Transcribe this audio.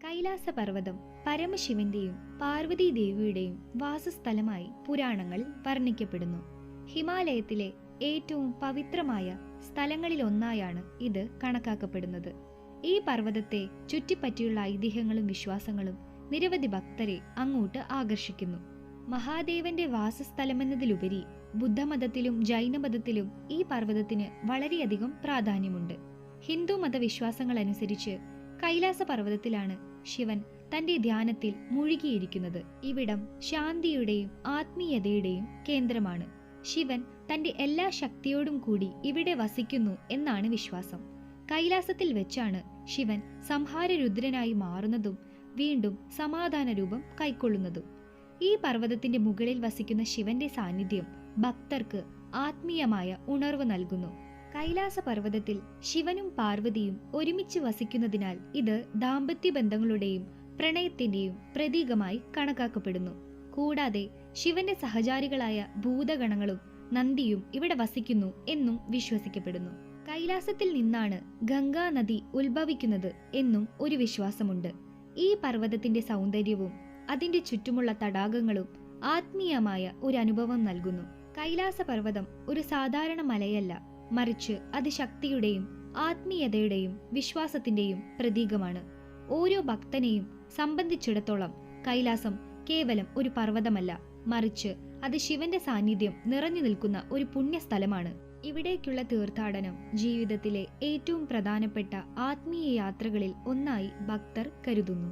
കൈലാസപർവ്വതം പരമശിവന്റെയും പാർവതീദേവിയുടെയും വാസസ്ഥലമായി പുരാണങ്ങളിൽ വർണ്ണിക്കപ്പെടുന്നു. ഹിമാലയത്തിലെ ഏറ്റവും പവിത്രമായ സ്ഥലങ്ങളിലൊന്നായാണ് ഇത് കണക്കാക്കപ്പെടുന്നത്. ഈ പർവ്വതത്തെ ചുറ്റിപ്പറ്റിയുള്ള ഐതിഹ്യങ്ങളും വിശ്വാസങ്ങളും നിരവധി ഭക്തരെ അങ്ങോട്ട് ആകർഷിക്കുന്നു. മഹാദേവന്റെ വാസസ്ഥലമെന്നതിലുപരി ബുദ്ധമതത്തിലും ജൈനമതത്തിലും ഈ പർവ്വതത്തിന് വളരെയധികം പ്രാധാന്യമുണ്ട്. ഹിന്ദു മതവിശ്വാസങ്ങളനുസരിച്ച് കൈലാസ പർവ്വതത്തിലാണ് ശിവൻ തന്റെ ധ്യാനത്തിൽ മുഴുകിയിരിക്കുന്നത്. ഇവിടം ശാന്തിയുടെയും ആത്മീയതയുടെയും കേന്ദ്രമാണ്. ശിവൻ തന്റെ എല്ലാ ശക്തിയോടും കൂടി ഇവിടെ വസിക്കുന്നു എന്നാണ് വിശ്വാസം. കൈലാസത്തിൽ വെച്ചാണ് ശിവൻ സംഹാരരുദ്രനായി മാറുന്നതും വീണ്ടും സമാധാന രൂപം കൈക്കൊള്ളുന്നതും. ഈ പർവ്വതത്തിന്റെ മുകളിൽ വസിക്കുന്ന ശിവന്റെ സാന്നിധ്യം ഭക്തർക്ക് ആത്മീയമായ ഉണർവ് നൽകുന്നു. കൈലാസ പർവ്വതത്തിൽ ശിവനും പാർവതിയും ഒരുമിച്ച് വസിക്കുന്നതിനാൽ ഇത് ദാമ്പത്യ ബന്ധങ്ങളുടെയും പ്രണയത്തിന്റെയും പ്രതീകമായി കണക്കാക്കപ്പെടുന്നു. കൂടാതെ ശിവന്റെ സഹചാരികളായ ഭൂതഗണങ്ങളും നന്ദിയും ഇവിടെ വസിക്കുന്നു എന്നും വിശ്വസിക്കപ്പെടുന്നു. കൈലാസത്തിൽ നിന്നാണ് ഗംഗാ നദി ഉത്ഭവിക്കുന്നത് എന്നും ഒരു വിശ്വാസമുണ്ട്. ഈ പർവ്വതത്തിന്റെ സൗന്ദര്യവും അതിന്റെ ചുറ്റുമുള്ള തടാകങ്ങളും ആത്മീയമായ ഒരു അനുഭവം നൽകുന്നു. കൈലാസ പർവ്വതം ഒരു സാധാരണ മലയല്ല, മറിച്ച് അത് ശക്തിയുടെയും ആത്മീയതയുടെയും വിശ്വാസത്തിന്റെയും പ്രതീകമാണ്. ഓരോ ഭക്തനെയും സംബന്ധിച്ചിടത്തോളം കൈലാസം കേവലം ഒരു പർവ്വതമല്ല, മറിച്ച് അത് ശിവന്റെ സാന്നിധ്യം നിറഞ്ഞു നിൽക്കുന്ന ഒരു പുണ്യസ്ഥലമാണ്. ഇവിടേക്കുള്ള തീർത്ഥാടനം ജീവിതത്തിലെ ഏറ്റവും പ്രധാനപ്പെട്ട ആത്മീയ യാത്രകളിൽ ഒന്നായി ഭക്തർ കരുതുന്നു.